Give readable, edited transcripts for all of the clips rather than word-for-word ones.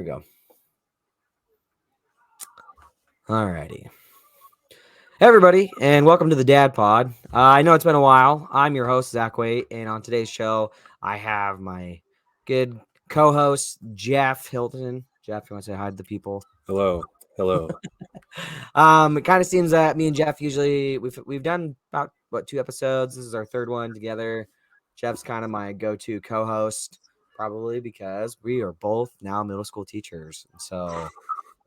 go. Alrighty. Hey, everybody, and welcome to the Dad Pod. I know it's been a while. I'm your host, Zach Waite, and on today's show, I have my good co-host, Geof Hilton. Geoff, you want to say hi to the people? Hello. It kind of seems that me and Geoff usually we've done about 2 episodes. This is our third one together. Geoff's kind of my go-to co-host, probably because we are both now middle school teachers, so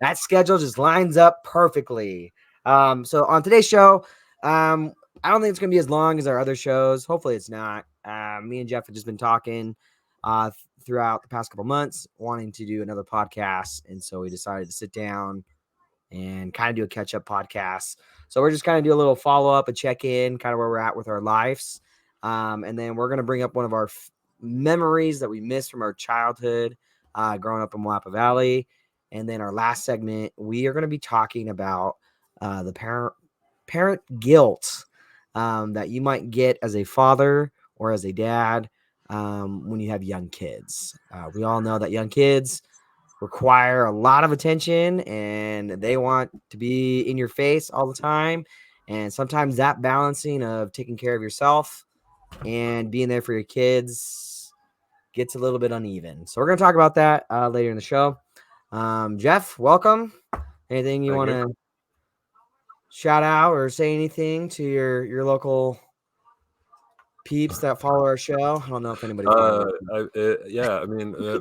that schedule just lines up perfectly. So on today's show, I don't think it's gonna be as long as our other shows. Hopefully, it's not. Me and Geoff have just been talking throughout the past couple months, wanting to do another podcast, and so we decided to sit down and kind of do a catch-up podcast. So we're just kind of do a little follow-up, a check-in, kind of where we're at with our lives, and then we're gonna bring up one of our memories that we missed from our childhood, growing up in Wappa Valley. And then our last segment, we are going to be talking about the parent guilt that you might get as a father or as a dad when you have young kids. We all know that young kids require a lot of attention and they want to be in your face all the time. And sometimes that balancing of taking care of yourself and being there for your kids gets a little bit uneven. So we're going to talk about that later in the show. Geoff, welcome. Anything you want to shout out or say anything to your local peeps that follow our show? I don't know if anybody follows.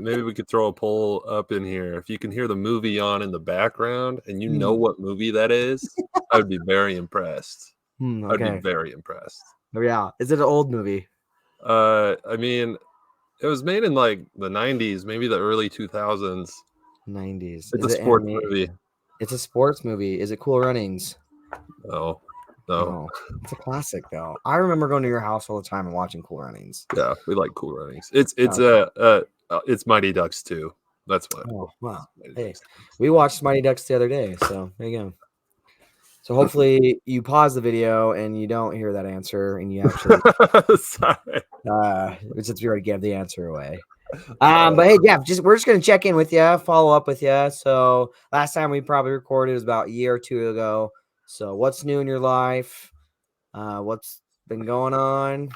Maybe we could throw a poll up in here. If you can hear the movie on in the background and you know what movie that is, I would be very impressed. Okay. I'd be very impressed. Oh, yeah. Is it an old movie? It was made in like the 90s, maybe the early 2000s. 90s. It's a sports movie. It's a sports movie. Is it Cool Runnings? No. It's a classic though. I remember going to your house all the time and watching Cool Runnings. Yeah, we like Cool Runnings. It's Mighty Ducks too. That's what. Oh wow! Hey, we watched Mighty Ducks the other day, so there you go. So hopefully you pause the video and you don't hear that answer, and you actually since we already gave the answer away. But hey, Geoff, we're just gonna check in with you, follow up with you. So last time we probably recorded was about a year or two ago. So what's new in your life? What's been going on?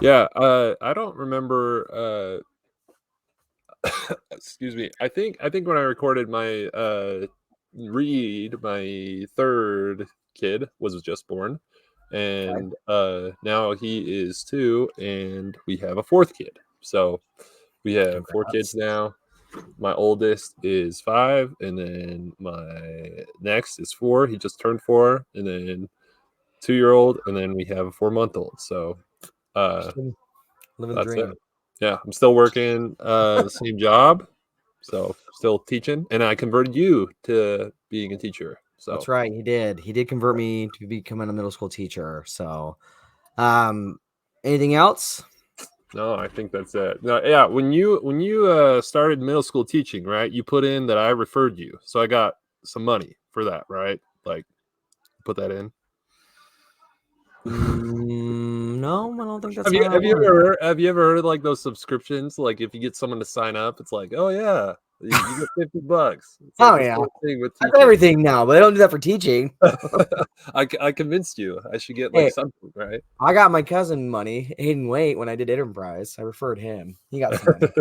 Yeah, I don't remember. Excuse me. I think when I recorded my my third kid was just born, and now he is 2, and we have a 4th kid. So we have 4 kids now. My oldest is 5, and then my next is 4. He just turned 4, and then 2-year-old, and then we have a 4-month-old. So living the dream. It. Yeah, I'm still working the same job, so still teaching, and I converted you to being a teacher. So that's right, he did convert me to becoming a middle school teacher. So anything else? No, I think that's it. No, yeah, when you started middle school teaching, right, you put in that I referred you, so I got some money for that, right? Like, put that in. No, I don't think that's. Have you ever heard of like those subscriptions? Like, if you get someone to sign up, it's like, oh yeah, you get $50. It's like yeah, that's everything now, but they don't do that for teaching. I convinced you I should get like something, right? I got my cousin money, Hayden Waite, when I did Enterprise. I referred him. He got some money.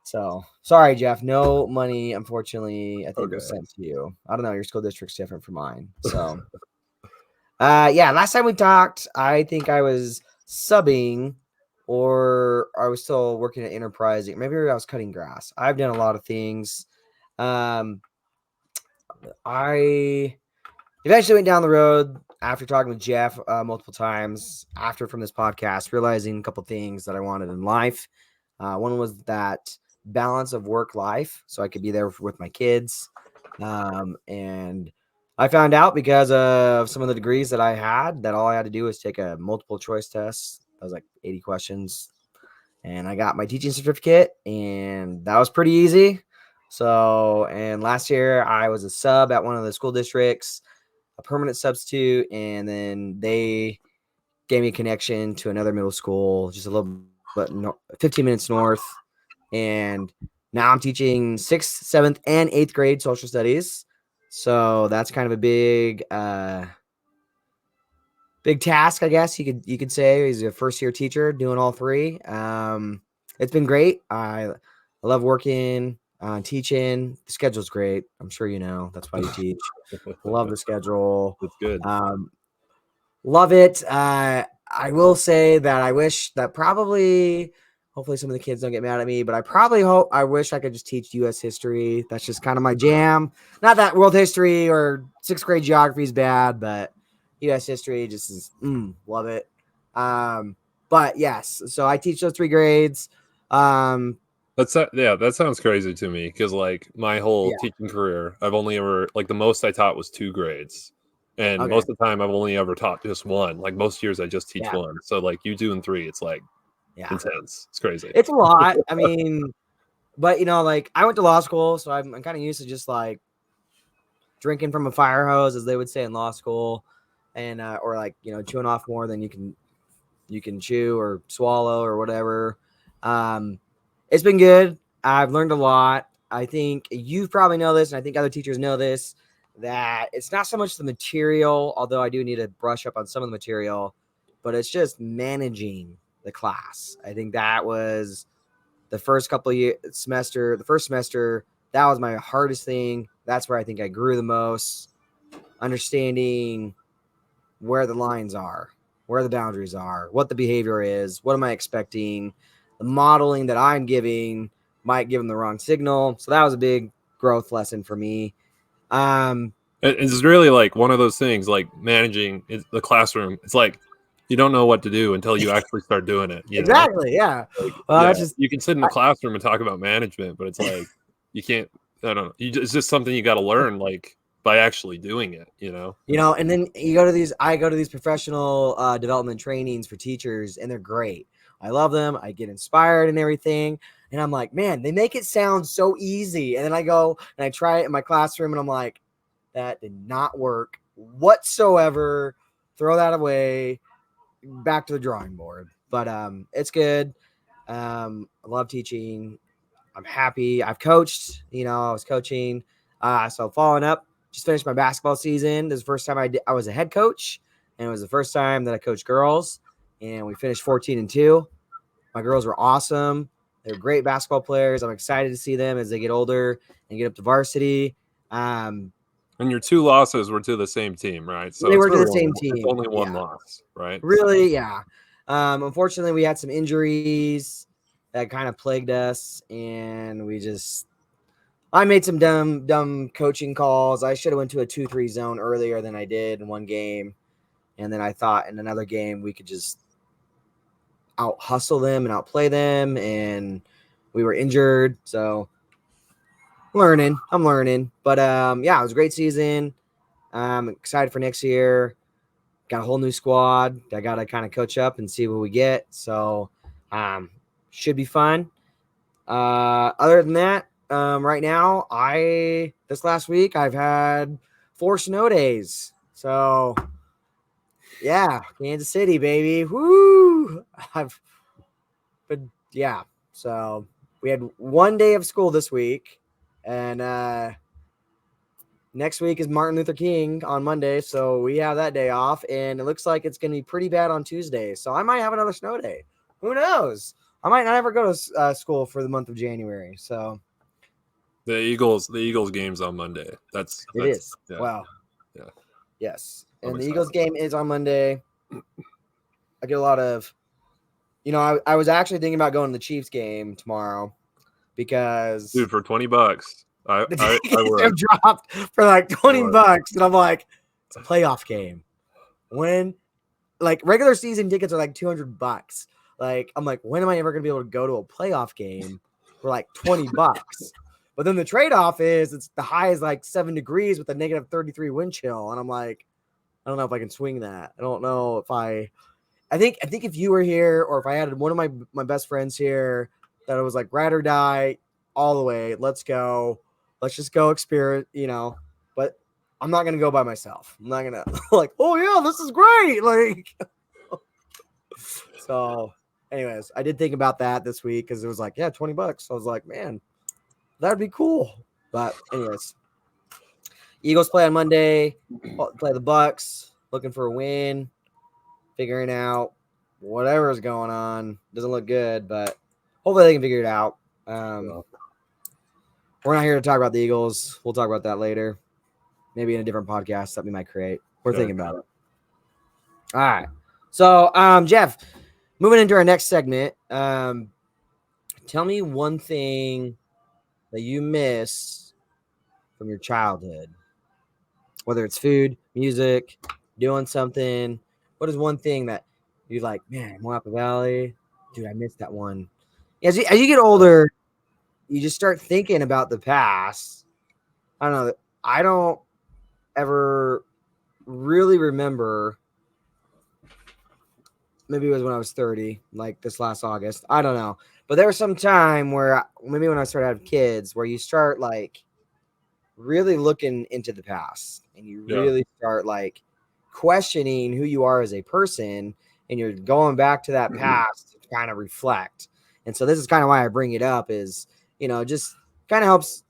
So sorry, Geoff. No money, unfortunately. I think was sent to you. I don't know. Your school district's different from mine. So yeah, last time we talked, I think I was subbing or I was still working at Enterprise. Maybe I was cutting grass. I've done a lot of things. I eventually went down the road after talking with Geoff multiple times from this podcast, realizing a couple things that I wanted in life. One was that balance of work life, so I could be there with my kids. And I found out because of some of the degrees that I had that all I had to do was take a multiple choice test. That was like 80 questions. And I got my teaching certificate, and that was pretty easy. So, and last year I was a sub at one of the school districts, a permanent substitute, and then they gave me a connection to another middle school, just a little bit 15 minutes north. And now I'm teaching 6th, 7th, and 8th grade social studies. So that's kind of a big task, I guess you could say. He's a first year teacher doing all three. It's been great. I love working, teaching. The schedule's great. I'm sure you know. That's why you teach. Love the schedule. That's good. Love it. I will say that I wish that hopefully some of the kids don't get mad at me, but I wish I could just teach U.S. history. That's just kind of my jam. Not that world history or 6th grade geography is bad, but U.S. history just is, love it. But yes, so I teach those 3 grades. That sounds crazy to me because like my whole Yeah. teaching career, I've only ever like the most I taught was 2 grades, and Okay. most of the time I've only ever taught just one. Like most years I just teach Yeah. one. So like you doing 3, it's like intense. It's crazy. It's a lot. I mean, but like I went to law school, so I'm kind of used to just like drinking from a fire hose, as they would say in law school, and or like chewing off more than you can chew or swallow or whatever. It's been good. I've learned a lot. I think you probably know this, and I think other teachers know this, that it's not so much the material, although I do need to brush up on some of the material, but it's just managing the class. I think that was the first couple of the first semester, that was my hardest thing. That's where I think I grew the most, understanding where the lines are, where the boundaries are, what the behavior is, what am I expecting, the modeling that I'm giving might give them the wrong signal. So that was a big growth lesson for me. It's really like one of those things, like managing the classroom. It's like you don't know what to do until you actually start doing it. You know, Exactly. Yeah. like, Well, that's just, you can sit in the classroom and talk about management, but it's like you can't. I don't know. It's just something you got to learn, like by actually doing it. and then I go to these professional development trainings for teachers, and they're great. I love them. I get inspired and everything. And I'm like, man, they make it sound so easy. And then I go and I try it in my classroom, and I'm like, that did not work whatsoever. Throw that away. Back to the drawing board. But it's good. I love teaching. I'm happy. I've coached. I was coaching. So following up, just finished my basketball season. This is the first time I was a head coach, and it was the first time that I coached girls. And we finished 14-2. My girls were awesome. They're great basketball players. I'm excited to see them as they get older and get up to varsity. And your 2 losses were to the same team, right? So They it's were to really the same team. it's only one Yeah. loss, right? Really, yeah. Unfortunately, we had some injuries that kind of plagued us, and I made some dumb coaching calls. I should have went to a 2-3 zone earlier than I did in one game, and then I thought in another game we could just out hustle them and outplay them, and we were injured. So I'm learning, but yeah, it was a great season. I'm excited for next year. Got a whole new squad. I got to kind of coach up and see what we get. So should be fun. Other than that, right now, this last week I've had 4 snow days. So yeah, Kansas City, baby. Woo! Yeah. So we had 1 day of school this week, and next week is Martin Luther King on Monday, so we have that day off, and it looks like it's going to be pretty bad on Tuesday. So I might have another snow day. Who knows? I might not ever go to school for the month of January. So The Eagles game's on Monday. That's it is. yeah. Wow. Yeah. Yes. I'm And the excited. Eagles game is on Monday. I get a lot of, I was actually thinking about going to the Chiefs game tomorrow because Dude, for $20, I tickets would. have dropped for like $20, and I'm like, it's a playoff game. When like regular season tickets are like $200. Like I'm like, when am I ever gonna be able to go to a playoff game for like $20? But then the trade-off is it's the high is like 7 degrees with a negative 33 wind chill, and I'm like, I don't know if I can swing that. I don't know if I think if you were here, or if I had one of my best friends here, that it was like ride or die all the way. Let's go. Let's just go experience, But I'm not gonna go by myself. I'm not gonna like, oh yeah, this is great. Like, so anyways, I did think about that this week because it was like, yeah, $20. So I was like, man, That'd be cool. But anyways, Eagles play on Monday. Play the Bucks. Looking for a win. Figuring out whatever's going on. Doesn't look good, but hopefully they can figure it out. We're not here to talk about the Eagles. We'll talk about that later. Maybe in a different podcast that we might create. We're thinking about it. All right. So, Jeff, moving into our next segment, tell me one thing that you miss from your childhood, whether it's food, music, doing something. What is one thing that you're like, man, Moapa Valley, dude, I missed that one. As you get older, you just start thinking about the past. I don't know. I don't ever really remember. Maybe it was when I was 30, like this last August. I don't know. But there was some time where maybe when I started having kids where you start like really looking into the past and you really start like questioning who you are as a person and you're going back to that past to kind of reflect. And so this is kind of why I bring it up is, just kind of helps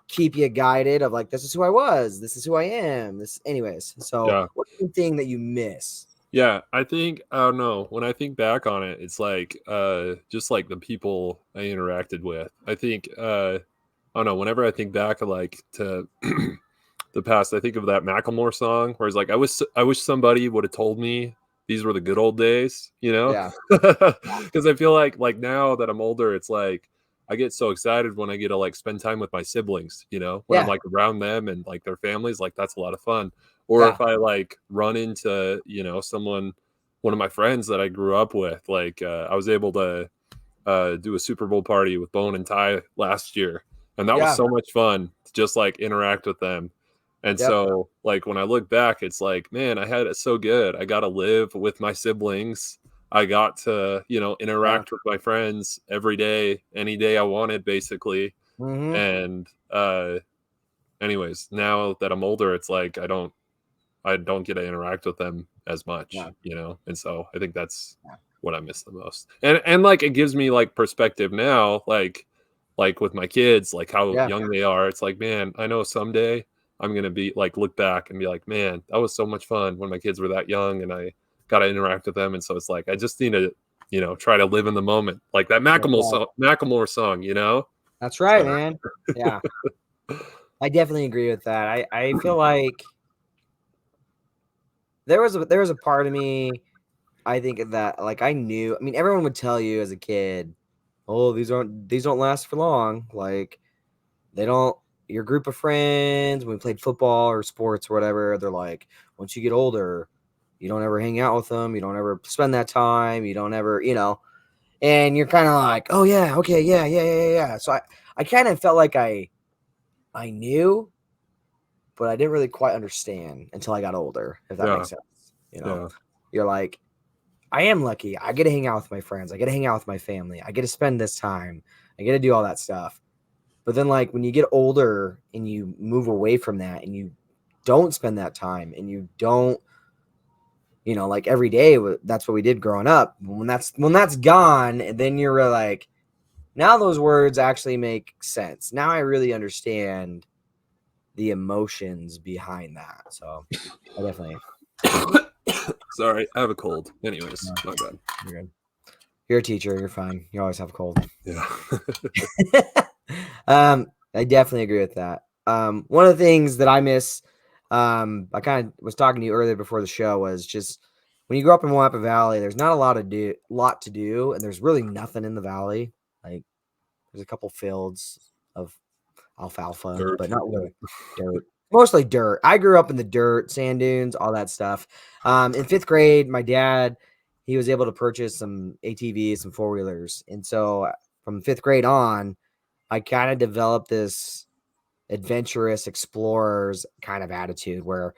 keep you guided of like, this is who I was. This is who I am. Anyways. So what's the thing that you miss? Yeah, I don't know. When I think back on it, it's like just like the people I interacted with. I think I don't know, whenever I think back like to the past, I think of that Macklemore song where it's like I wish somebody would have told me these were the good old days, Yeah. Because I feel like now that I'm older, it's like I get so excited when I get to like spend time with my siblings, when I'm like around them and like their families, like that's a lot of fun. Or if I like run into, one of my friends that I grew up with, like I was able to do a Super Bowl party with Bone and Ty last year. And that was so much fun to just like interact with them. And so like when I look back, it's like, man, I had it so good. I got to live with my siblings. I got to, interact with my friends every day, any day I wanted, basically. Mm-hmm. And anyways, now that I'm older, it's like I don't get to interact with them as much, and so I think that's what I miss the most. And like it gives me like perspective now, like with my kids, like how young they are. It's like, man, I know someday I'm gonna be like look back and be like, man, that was so much fun when my kids were that young and I got to interact with them. And so it's like I just need to, try to live in the moment, like that Macklemore song. That's right, man. Yeah, I definitely agree with that. I feel like there was a part of me, I think that like I knew. I mean, everyone would tell you as a kid, "Oh, these don't last for long." Like they don't. Your group of friends when we played football or sports or whatever, they're like, once you get older, you don't ever hang out with them. You don't ever spend that time. You don't ever, and you're kind of like, oh yeah, okay, yeah. So I kind of felt like I knew, but I didn't really quite understand until I got older, if that makes sense. You're like, I am lucky. I get to hang out with my friends. I get to hang out with my family. I get to spend this time. I get to do all that stuff. But then, like, when you get older and you move away from that and you don't spend that time and you don't, like every day, that's what we did growing up. When that's gone, then you're really like, now those words actually make sense. Now I really understand the emotions behind that. So I definitely. Sorry, I have a cold. Anyways, my bad. You're good. You're a teacher. You're fine. You always have a cold. Yeah. I definitely agree with that. One of the things that I miss, I kind of was talking to you earlier before the show, was just when you grow up in Moapa Valley, there's not a lot to do, and there's really nothing in the valley. Like there's a couple fields of alfalfa, Dirt. but not really dirt. Mostly dirt. I grew up in the dirt, sand dunes, all that stuff. In fifth grade, my dad, he was able to purchase some ATVs, some four-wheelers. And so from fifth grade on, I kind of developed this adventurous explorers kind of attitude where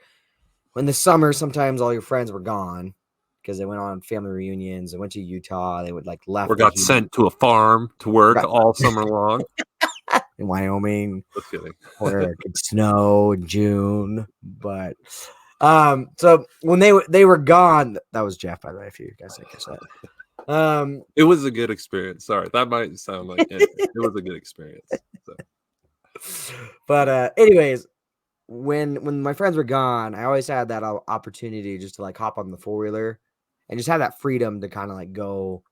in the summer, sometimes all your friends were gone because they went on family reunions. They went to Utah. They would like left. Or got sent to a farm to work all summer long. In Wyoming, Just kidding. where it could snow in June. But so when they were gone, that was Jeff, by the way, if you guys didn't catch that. It was a good experience. Sorry, that might sound like it was a good experience. So. But anyways, when my friends were gone, I always had that opportunity just to like hop on the four-wheeler and just have that freedom to kind of like go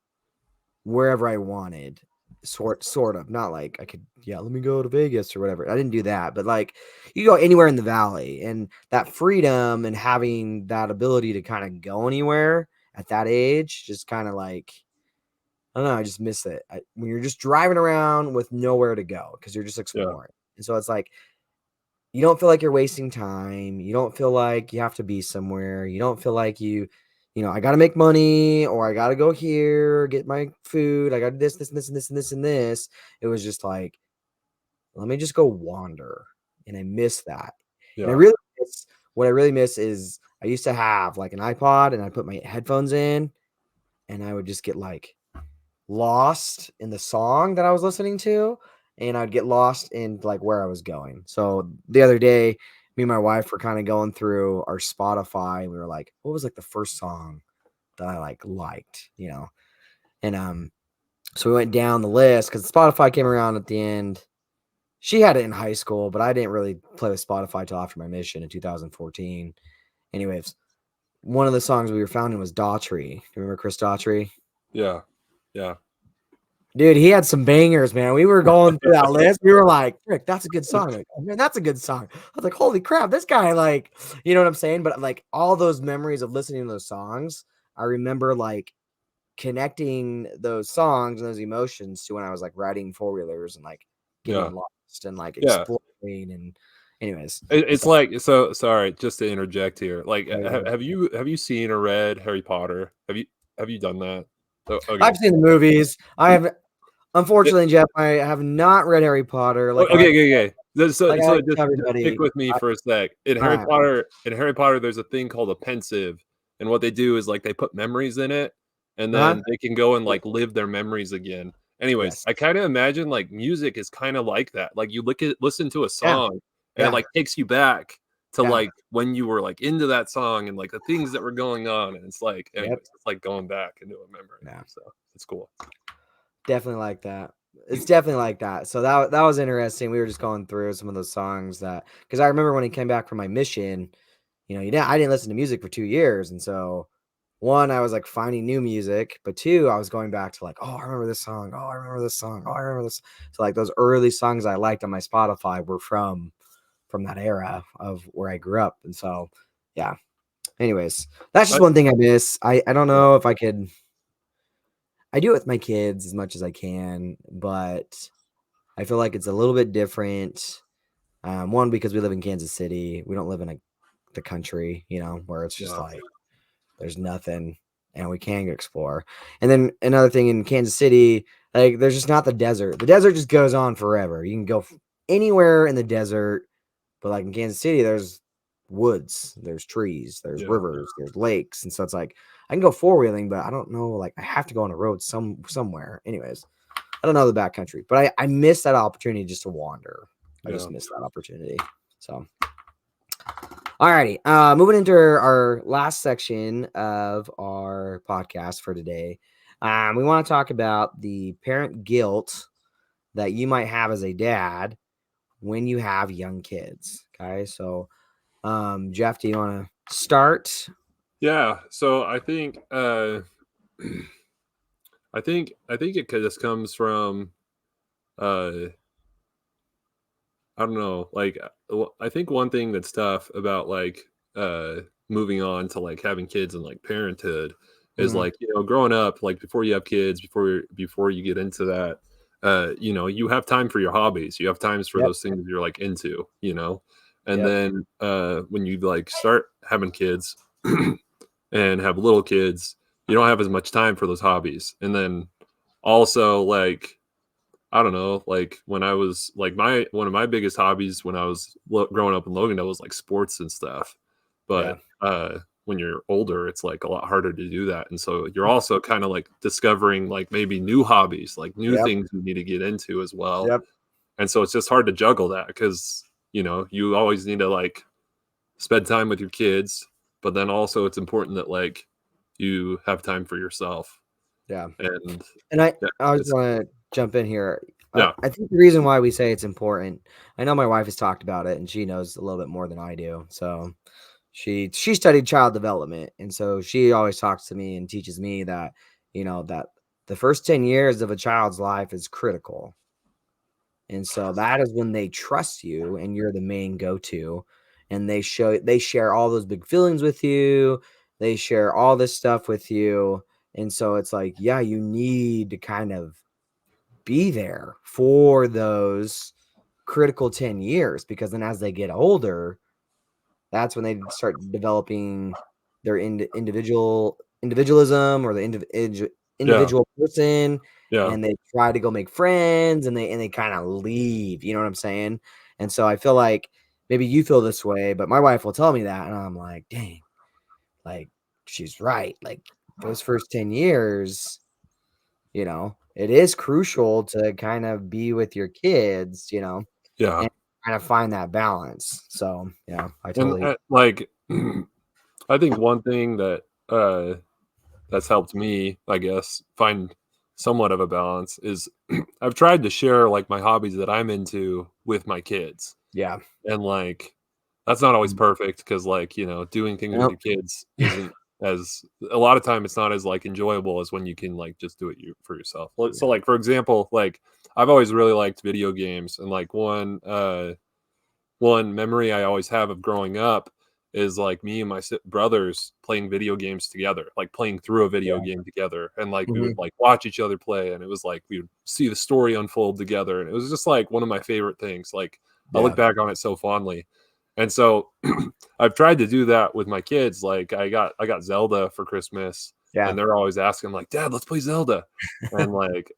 wherever I wanted. Sort of, not like I could, yeah, let me go to Vegas or whatever. I didn't do that, but like you go anywhere in the valley, and that freedom and having that ability to kind of go anywhere at that age, just kind of like, I don't know, I just miss it. When you're just driving around with nowhere to go because you're just Yeah. exploring. And so it's like you don't feel like you're wasting time. You don't feel like you have to be somewhere. You don't feel like I got to make money or I got to go here, get my food. I got this, this, and this, and this, and this, and this. It was just like, let me just go wander. And I miss that. And Yeah. what I really miss is I used to have like an iPod and I put my headphones in and I would just get like lost in the song that I was listening to, and I'd get lost in like where I was going. So the other day, me and my wife were kind of going through our Spotify, and we were like, what was like the first song that I liked, And so we went down the list because Spotify came around at the end. She had it in high school, but I didn't really play with Spotify till after my mission in 2014. Anyways, one of the songs we were found in was Daughtry. You remember Chris Daughtry? Yeah. Yeah. Dude, he had some bangers, man. We were going through that list. We were like, Rick, that's a good song. Like, oh, man, that's a good song. I was like, holy crap, this guy, like, you know what I'm saying? But like all those memories of listening to those songs, I remember like connecting those songs and those emotions to when I was like riding four-wheelers and like Yeah. getting lost and like Yeah. exploring. And anyways, It's so like, so sorry, just to interject here. Like, oh, yeah. have you seen or read Harry Potter? Have you done that? Oh, I've okay. seen the movies. I have, It- unfortunately, Jeff, I have not read Harry Potter. okay, okay, okay. Like I So like to just, tell stick everybody. with me for a sec. All right. In Harry Potter, there's a thing called a pensive, and what they do is like they put memories in it, and Uh-huh. then they can go and like live their memories again. Anyways, Yes. I kind of imagine like music is kind of like that. Like you listen to a Yeah. song, and it Yeah. like takes you back to Yeah. like when you were like into that song and like the things that were going on, and it's like, Yep. anyways, it's like going back into a memory. Yeah. So it's cool. Definitely like that. It's definitely like that. So that was interesting. We were just going through some of those songs that because I remember when he came back from my mission, I didn't listen to music for 2 years. And so one, I was like finding new music, but two, I was going back to like, oh, I remember this song. Oh, I remember this song. Oh, I remember this. So like those early songs I liked on my Spotify were from that era of where I grew up. And so yeah. Anyways, that's just I, one thing I miss. I don't yeah, know if I do it with my kids as much as I can, but I feel like it's a little bit different. One, because we live in Kansas City. We don't live in the country, where it's just yeah, like there's nothing and we can explore. And then another thing in Kansas City, like there's just not the desert. The desert just goes on forever. You can go anywhere in the desert, but like in Kansas City, there's woods, there's trees, there's yeah. rivers, there's lakes. And so it's like I can go four-wheeling, but I don't know, like I have to go on a road somewhere. Anyways, I don't know the backcountry, but I miss that opportunity just to wander. I Yeah. just miss that opportunity. So, alrighty, moving into our last section of our podcast for today. We want to talk about the parent guilt that you might have as a dad when you have young kids. Okay, so Jeff, do you want to start? Yeah. So I think I think it just comes from uh I don't know, like I think one thing that's tough about like uh moving on to like having kids and like parenthood is Mhm. like, growing up, like before you have kids, before you get into that, you have time for your hobbies. You have times for Yep. those things you're like into. And Yep. then when you like start having kids and have little kids, you don't have as much time for those hobbies. And then also like I don't know, like when I was like my one of my biggest hobbies when I was growing up in Logan, was like sports and stuff. Yeah. But when you're older, it's like a lot harder to do that. And so you're also kind of like discovering like maybe new hobbies, like new Yep. things you need to get into as well. Yep. And so it's just hard to juggle that because, you always need to like spend time with your kids, but then also it's important that like you have time for yourself. Yeah. And And I yeah, I just it's want to jump in here. yeah, I think the reason why we say it's important, I know my wife has talked about it and she knows a little bit more than I do. So she studied child development, and so she always talks to me and teaches me that, that the first 10 years of a child's life is critical. And so that is when they trust you and you're the main go-to, and they share all those big feelings with you. They share all this stuff with you. And so it's like, yeah, you need to kind of be there for those critical 10 years, because then as they get older, that's when they start developing their individualism, or the yeah, individual person, yeah, and they try to go make friends, and they kind of leave. You know what I'm saying? And so I feel like maybe you feel this way, but my wife will tell me that, and I'm like, dang, like she's right. Like those first 10 years, it is crucial to kind of be with your kids, yeah. and kind of find that balance. So yeah, I And totally. like, I think one thing that that's helped me, I guess, find somewhat of a balance is I've tried to share like my hobbies that I'm into with my kids. Yeah. And like that's not always Mm. perfect because like, doing things with Yep. your kids isn't as a lot of time it's not as like enjoyable as when you can like just do it for yourself. So Yeah. like for example, like I've always really liked video games and like one memory I always have of growing up is like me and my brothers playing video games together, like playing through a video Yeah. game together, and like we would Mhm. like watch each other play, and it was like we would see the story unfold together, and it was just like one of my favorite things. Like I look Yeah. back on it so fondly, and so I've tried to do that with my kids. Like I got Zelda for Christmas, Yeah. and they're always asking like, "Dad, let's play Zelda," and like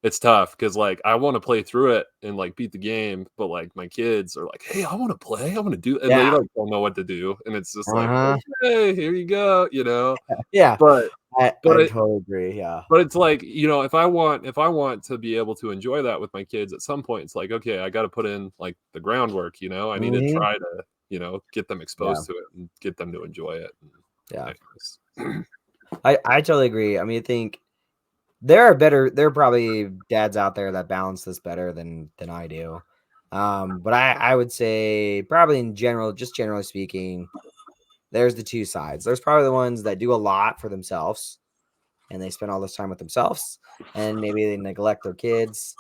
it's tough because, like, I wanna play through it and, like, beat the game, but, like, my kids are like, "Hey, I wanna play, I wanna do," and they, Yeah. like, don't know what to do, and it's just like, Uh-huh. "Okay, here you go," you know? Yeah. But I but it totally agree. Yeah. but it's like, if I want to be able to enjoy that with my kids at some point, it's like, "Okay, I gotta put in, like, the groundwork," you know? I need to Mhm. try to, get them Yeah. exposed to it and get them to enjoy it, and Yeah. anyways. I totally agree. I mean, I think there are probably dads out there that balance this better than I do. But I would say probably in general, just generally speaking, there's the two sides. There's probably the ones that do a lot for themselves and they spend all this time with themselves, and maybe they neglect their kids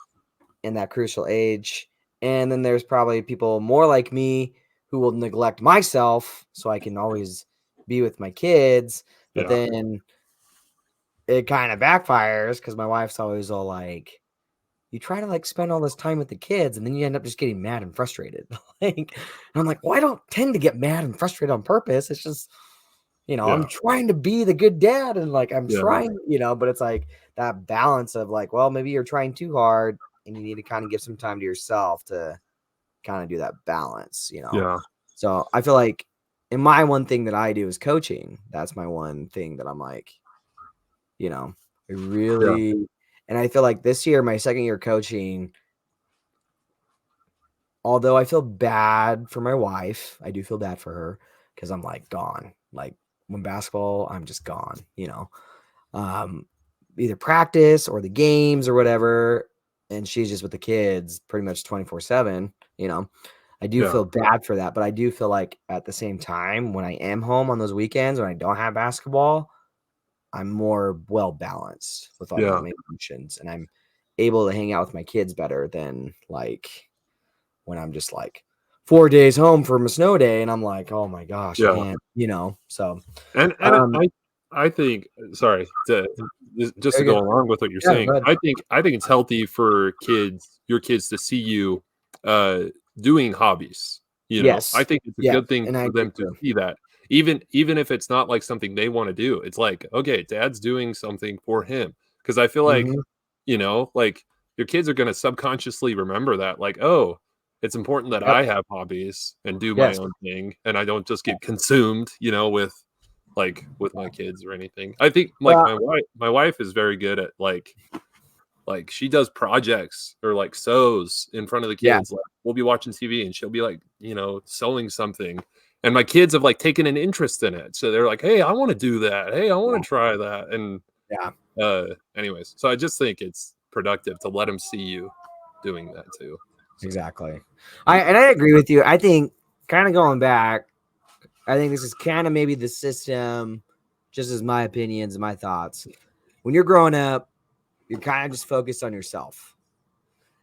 in that crucial age. And then there's probably people more like me who will neglect myself so I can always be with my kids. But Yeah, then it kind of backfires because my wife's always all like, you try to like spend all this time with the kids and then you end up just getting mad and frustrated. Like, and I'm like, well, I don't tend to get mad and frustrated on purpose. It's just, I'm yeah, trying to be the good dad and like I'm yeah, trying, but it's like that balance of like, well, maybe you're trying too hard and you need to kind of give some time to yourself to kind of do that balance. yeah, So I feel like in my one thing that I do is coaching. That's my one thing that I'm like, I yeah, really, and I feel like this year, my second year coaching, although I feel bad for my wife, I do feel bad for her because I'm like gone. Like when basketball, I'm just gone. Um, Either practice or the games or whatever. And she's just with the kids pretty much 24/7. I do yeah, feel bad for that, but I do feel like at the same time, when I am home on those weekends, when I don't have basketball, I'm more well balanced with all my yeah, emotions and I'm able to hang out with my kids better than like when I'm just like 4 days home from a snow day and I'm like, oh my gosh, I yeah. can't. So, And um, I think sorry, just to very go good. along with what you're Yeah, go saying, ahead. I think it's healthy for your kids to see you, uh, doing hobbies, you know? I Yes. think it's a Yeah. good thing And I for agree them to too. see that. Even if it's not, like, something they wanna do, it's like, "Okay, dad's doing something for him." Because I feel like, Mhm. like, your kids are gonna subconsciously remember that, like, "Oh, it's important that Yep. I have hobbies and do my Yes. own thing, and I don't just get consumed, with my kids or anything." I think, like, Well, my wife is very good at, like, she does projects or, like, sews in front of the yeah. kids, like, we'll be watching TV and she'll be, like, sewing something, and my kids have, like, taken an interest in it, so they're like, "Hey, I wanna do that. Hey, I wanna Yeah. try that," and, Yeah. Anyways, so I just think it's productive to let them see you doing that too. So. Exactly. I agree with you. I think kind of going back, I think this is kind of maybe the system, just as my opinions and my thoughts. When you're growing up, you're kind of just focused on yourself.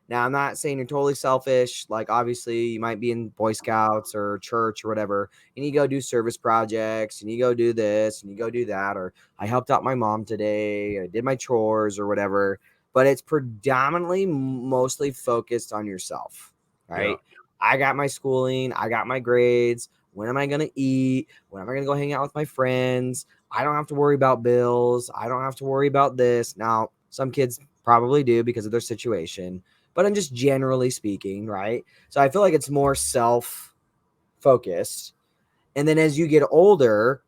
Now, I'm not saying you're totally selfish. Like, obviously, you might be in Boy Scouts or church or whatever, and you go do service projects, and you go do this, and you go do that, or I helped out my mom today, I did my chores or whatever. But it's predominantly mostly focused on yourself, Yeah. right? I got my schooling, I got my grades. When am I going to eat? When am I going to go hang out with my friends? I don't have to worry about bills. I don't have to worry about this. Now, some kids probably do because of their situation, but I'm just generally speaking, right? So I feel like it's more self-focused. And then as you get older,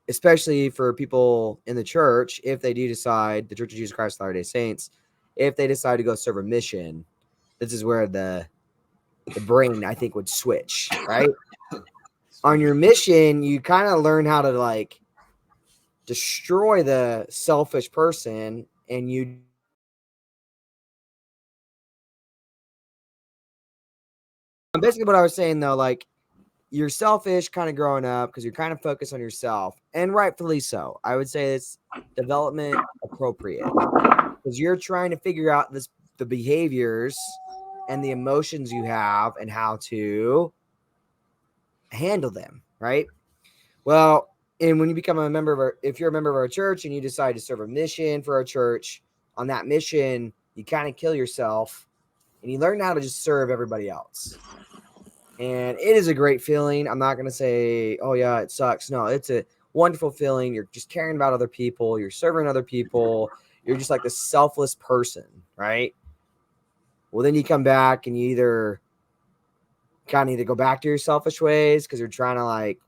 especially for people in the church, if they do decide, the Church of Jesus Christ of Latter-day Saints, if they decide to go serve a mission, this is where the brain, I think, would switch, right? On your mission, you kind of learn how to like destroy the selfish person, and you basically what I was saying though, like you're selfish kind of growing up because you're kind of focused on yourself, and rightfully so. I would say it's development appropriate because you're trying to figure out the behaviors and the emotions you have and how to handle them, right? Well, and when you become a member of if you're a member of our church and you decide to serve a mission for our church, on that mission, you kind of kill yourself and you learn how to just serve everybody else. And it is a great feeling. I'm not going to say, oh, yeah, it sucks. No, it's a wonderful feeling. You're just caring about other people. You're serving other people. You're just like this selfless person, right? Well, then you come back and you either go back to your selfish ways because you're trying to like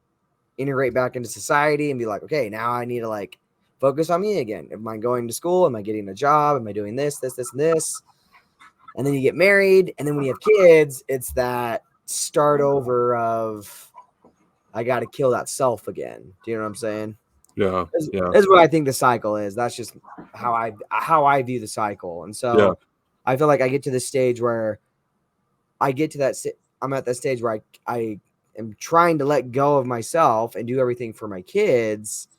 integrate back into society and be like, okay, now I need to like focus on me again. Am I going to school? Am I getting a job? Am I doing this, and this? And then you get married. And then when you have kids, it's that start over of I got to kill that self again. Do you know what I'm saying? Yeah. Yeah. That's what I think the cycle is. That's just how I view the cycle. And Yeah. so I feel like I get to this stage where I'm at that stage where I am trying to let go of myself and do everything for my kids.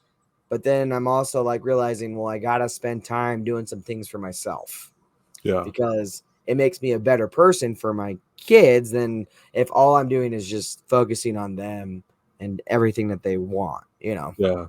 But then I'm also like realizing, well, I got to spend time doing some things for myself. Yeah. Because it makes me a better person for my kids than if all I'm doing is just focusing on them and everything that they want, you know? Yeah.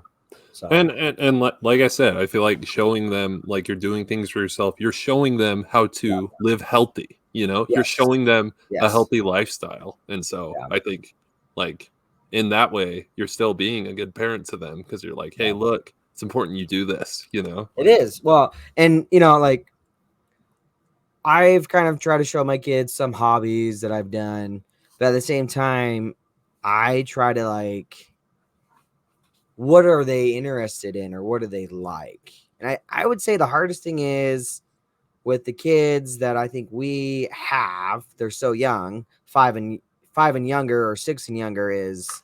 So, And like I said, I feel like showing them like you're doing things for yourself. You're showing them how to live healthy. You're yes, showing them a yes, healthy lifestyle. And so yeah, I think like in that way, you're still being a good parent to them because you're like, hey, yeah. look, it's important you do this. It is. Well, and, like I've kind of tried to show my kids some hobbies that I've done, but at the same time, I try to like, what are they interested in or what do they like? And I would say the hardest thing is with the kids that I think we have, they're so young, five and younger or 6 and younger is,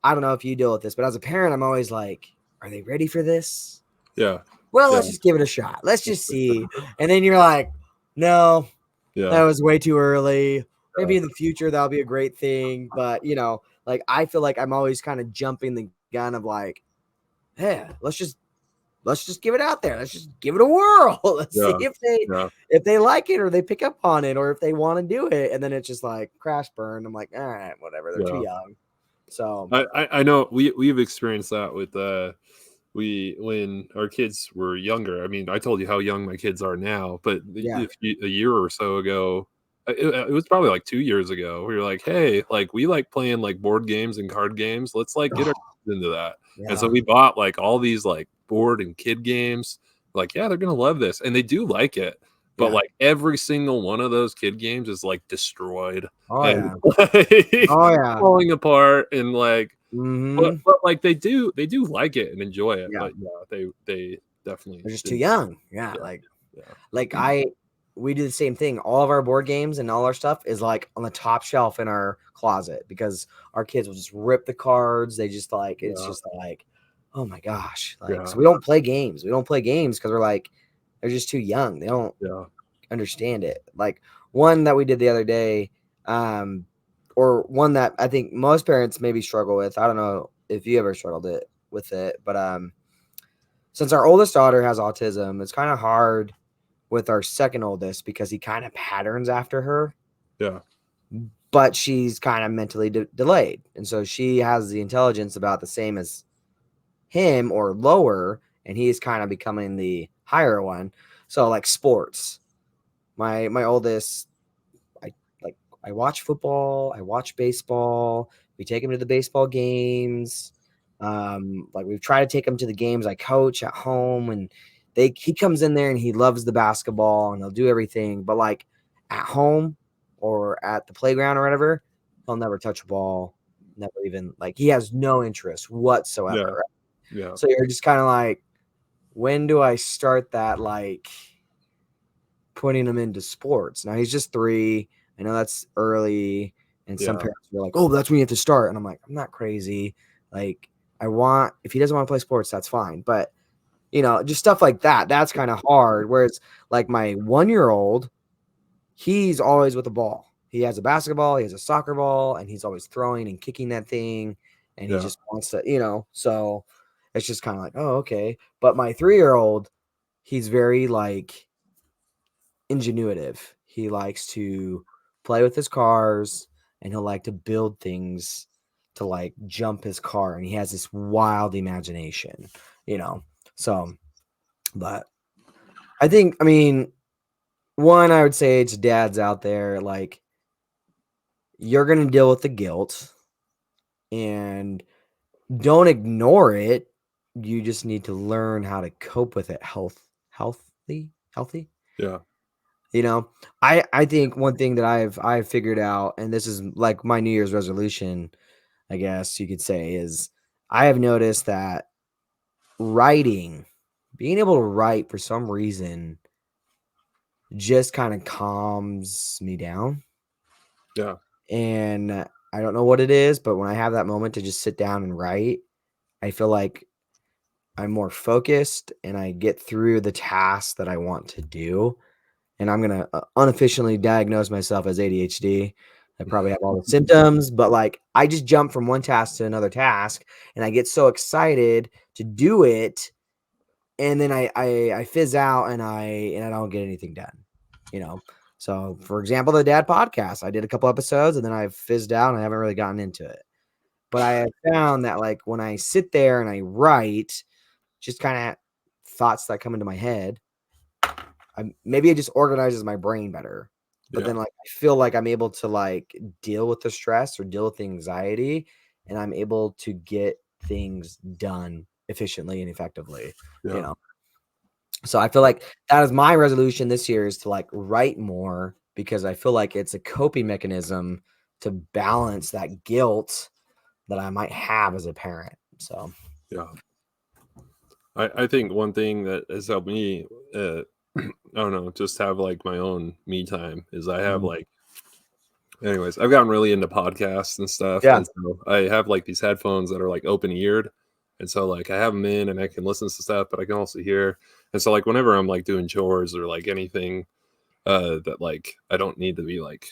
I don't know if you deal with this, but as a parent, I'm always like, are they ready for this? Yeah. Well, Yeah. let's just give it a shot. Let's just see. And then you're like, no, that Yeah. was way too early. Maybe Yeah. in the future that'll be a great thing. But like I feel like I'm always kind of jumping the gun of like, yeah, let's just give it out there. Let's just give it a whirl. Let's see Yeah. Yeah. if they like it or they pick up on it or if they want to do it. And then it's just like crash burn. I'm like, all right, whatever. They're too Yeah. young. So I know we've experienced that with when our kids were younger. I mean, I told you how young my kids are now, but yeah. a year or so ago, it was probably like 2 years ago. We were like, hey, like we like playing like board games and card games. Let's like get our kids into that. And so Yeah. we bought like all these like board and kid games. Like, yeah, they're gonna love this, and they do like it. But Yeah. like every single one of those kid games is like destroyed Oh and yeah. like Oh yeah. falling apart and like Mm-hmm. but like they do like it and enjoy it, Yeah. but yeah, they definitely They're just too didn't. young. Yeah. Yeah, yeah, Like we do the same thing. All of our board games and all our stuff is like on the top shelf in our closet because our kids will just rip the cards. They just like, it's yeah, just like, oh my gosh. Like, Yeah. so we don't play games. We don't play games because we're like, they're just too young. They don't Yeah. understand it. Like one that we did the other day, or one that I think most parents maybe struggle with. I don't know if you ever struggled with it, but since our oldest daughter has autism, it's kind of hard with our second oldest because he kind of patterns after her. Yeah. But she's kind of mentally delayed, and so she has the intelligence about the same as him or lower, and he's kind of becoming the higher one. So like sports, my oldest, I like I watch football, I watch baseball. We take him to the baseball games. Like we've tried to take him to the games I coach at home, and he comes in there and he loves the basketball and he'll do everything. But like at home or at the playground or whatever, he'll never touch a ball. Never even like he has no interest whatsoever. Yeah. Right? Yeah. So you're just kind of like, when do I start that like putting him into sports? Now he's just 3. I know that's early, and some Yeah. parents are like, "Oh, that's when you have to start." And I'm like, "I'm not crazy. Like, if he doesn't want to play sports, that's fine." But just stuff like that. That's kind of hard. Whereas, like my 1-year-old, he's always with the ball. He has a basketball, he has a soccer ball, and he's always throwing and kicking that thing, and he Yeah. just wants to. So it's just kind of like, oh, okay. But my 3-year-old, he's very like ingenuitive. He likes to play with his cars, and he'll like to build things to like jump his car, and he has this wild imagination, So, but I mean, one, I would say to dads out there, like, you're going to deal with the guilt and don't ignore it. You just need to learn how to cope with it healthy. Yeah. I think one thing that I've figured out, and this is like my New Year's resolution, I guess you could say, is I have noticed that being able to write for some reason just kind of calms me down. Yeah. And I don't know what it is, but when I have that moment to just sit down and write, I feel like I'm more focused and I get through the tasks that I want to do. And I'm going to unofficially diagnose myself as ADHD. I probably have all the symptoms, but like I just jump from one task to another task and I get so excited to do it. And then I fizz out and I don't get anything done, you know? So for example, the dad podcast, I did a couple episodes and then I fizzed out and I haven't really gotten into it. But I have found that like when I sit there and I write just kind of thoughts that come into my head, maybe it just organizes my brain better. But then like I feel like I'm able to like deal with the stress or deal with the anxiety, and I'm able to get things done efficiently and effectively, Yeah. So I feel like that is my resolution this year, is to like write more, because I feel like it's a coping mechanism to balance that guilt that I might have as a parent. So Yeah. I think one thing that has helped me, I don't know, just have like my own me time is I have like, anyways, I've gotten really into podcasts and stuff. yeah. And so I have like these headphones that are like open eared. And so like I have them in and I can listen to stuff, but I can also hear. And so like whenever I'm like doing chores or like anything that like I don't need to be like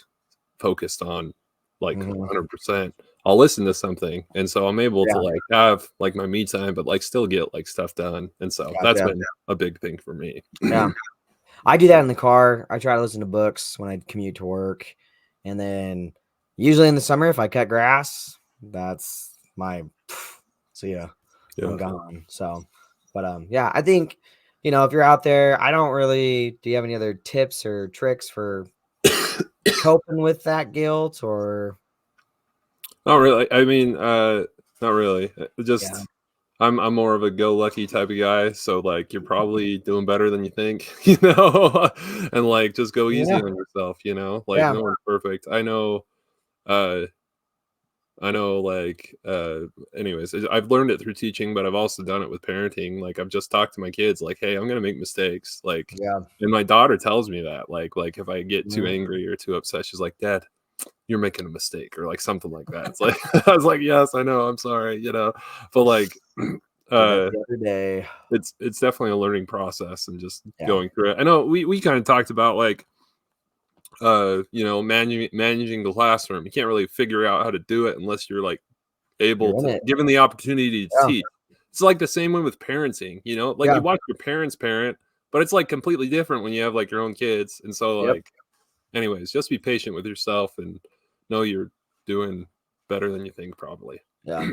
focused on like 100%, I'll listen to something, and so I'm able to like have like my me time but like still get like stuff done, and so that's been a big thing for me. Yeah. I do that in the car. I try to listen to books when I commute to work, and then usually in the summer, if I cut grass, that's my see ya. I'm gone. So, but yeah, I think if you're out there, I don't really. Do you have any other tips or tricks for coping with that guilt, or? Not really. I mean, not really. Yeah. I'm more of a go lucky type of guy, so like you're probably doing better than you think, you know, and like just go easy Yeah. on yourself, like no one's perfect. Uh, like, anyways, I've learned it through teaching, but I've also done it with parenting. Like I've just talked to my kids, like, hey, I'm gonna make mistakes, like, Yeah. and my daughter tells me that, like if I get too Mhm. angry or too upset, she's like, Dad, you're making a mistake, or like something like that. It's like I was like, yes, I know, I'm sorry, but like The other day. It's definitely a learning process and just Yeah. going through it. I know we kind of talked about like managing the classroom. You can't really figure out how to do it unless you're like able You're in to it. given the opportunity to Yeah. teach. It's like the same way with parenting, like Yeah. you watch your parents parent, but it's like completely different when you have like your own kids. And so Yep. like anyways, just be patient with yourself and know you're doing better than you think probably. Yeah.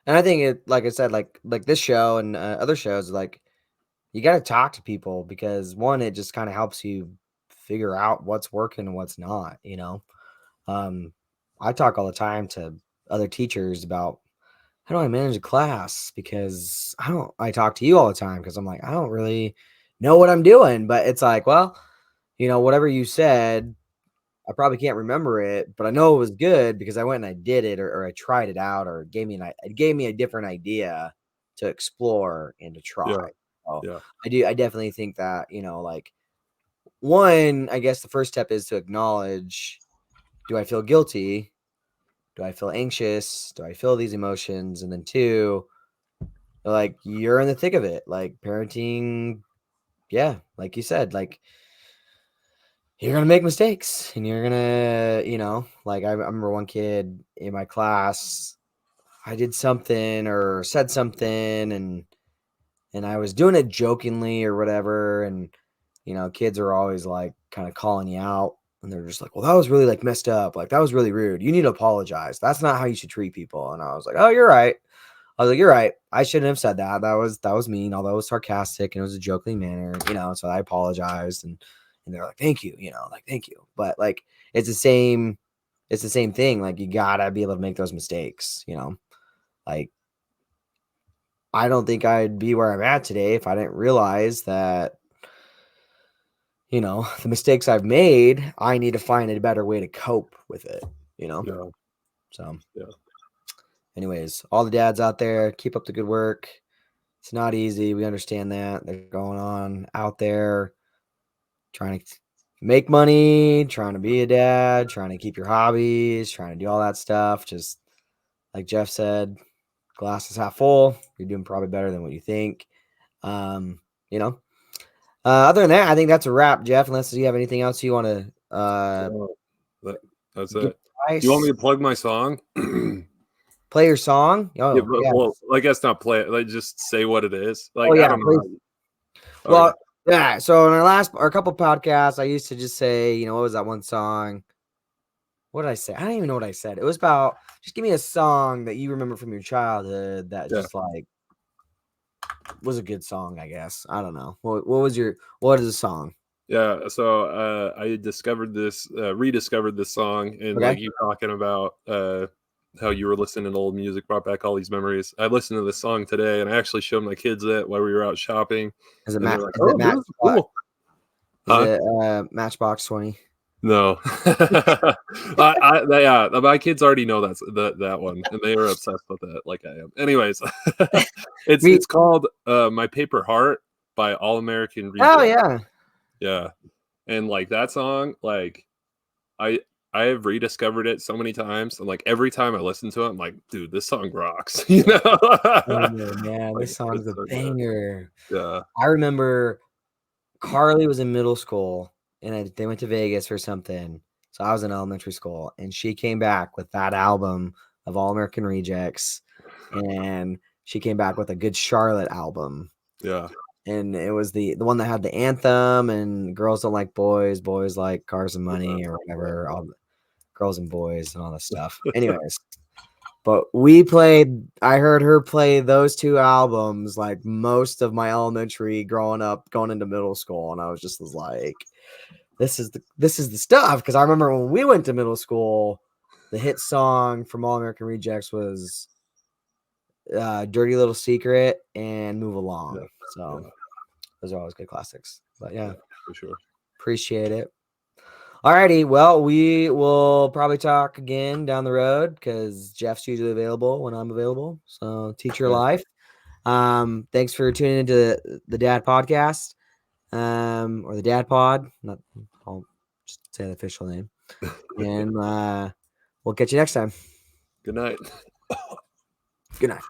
And I think it, like I said, like this show and other shows, like you got to talk to people because one, it just kind of helps you figure out what's working and what's not. Um, I talk all the time to other teachers about how do I manage a class because I talk to you all the time because I'm like, I don't really know what I'm doing, but it's like, well, whatever you said, I probably can't remember it, but I know it was good because I went and I did it or I tried it out or it gave me a different idea to explore and to try. Yeah. So Yeah. I definitely think that, like one, I guess the first step is to acknowledge, do I feel guilty? Do I feel anxious? Do I feel these emotions? And then two, like you're in the thick of it, like parenting. Yeah. Like you said, like you're going to make mistakes and you're going to, like I remember one kid in my class, I did something or said something and I was doing it jokingly or whatever. And, kids are always like kind of calling you out and they're just like, well, that was really like messed up. Like that was really rude. You need to apologize. That's not how you should treat people. And I was like, oh, you're right. I was like, you're right. I shouldn't have said that. That was mean, although it was sarcastic and it was a joking manner, so I apologized and they're like, thank you, like, thank you. But like it's the same thing. Like you gotta be able to make those mistakes, like I don't think I'd be where I'm at today if I didn't realize that, the mistakes I've made, I need to find a better way to cope with it, Yeah. So Yeah. anyways, all the dads out there, keep up the good work. It's not easy. We understand that. They're going on out there trying to make money, trying to be a dad, trying to keep your hobbies, trying to do all that stuff. Just like Geof said, glass is half full. You're doing probably better than what you think. Um, you know. Other than that, I think that's a wrap, Geof. Unless you have anything else you want to That's give it. Do you want advice, me to plug my song? play your song. Yeah, Oh, but, yeah. well, I guess not play it. Like just say what it is. Oh, Like I yeah. don't Please. know. Okay. Well, yeah. So in our couple podcasts, I used to just say, what was that one song? What did I say? I don't even know what I said. It was about just give me a song that you remember from your childhood that Yeah. just like was a good song, I guess. I don't know. What is the song? Yeah. So I rediscovered this song, and Okay. like you talking about how you were listening to old music brought back all these memories. I listened to this song today, and I actually showed my kids it while we were out shopping, Is it and they're like, Is it "Oh, this is Matchbox? cool." Is Huh? it Matchbox 20? No. My kids already know that one, and they are obsessed with it, like I am. Anyways, it's called "My Paper Heart" by All American Oh Reject. yeah. Yeah, and like that song, like I I have rediscovered it so many times, and like every time I listen to it, I'm like, dude, this song rocks. Man, Like this song's it's a so good. banger. Yeah, I remember Carly was in middle school and they went to Vegas for something. So I was in elementary school and she came back with that album of All American Rejects and she came back with a Good Charlotte album. yeah, And it was the one that had the anthem and girls don't like boys, boys like cars and money or whatever, all the girls and boys and all this stuff. Anyways, but I heard her play those two albums like most of my elementary growing up, going into middle school. And I was like, this is the stuff. Cause I remember when we went to middle school, the hit song from All American Rejects was Dirty Little Secret and Move yeah, Along. So yeah, those are always good classics. But yeah, yeah, for sure. appreciate it. Alrighty, well, we will probably talk again down the road because Geof's usually available when I'm available. So teacher Yeah. life. Thanks for tuning into the Dad Podcast, or the Dad Pod. Not, I'll just say the official name, and we'll catch you next time. Good night. Good night.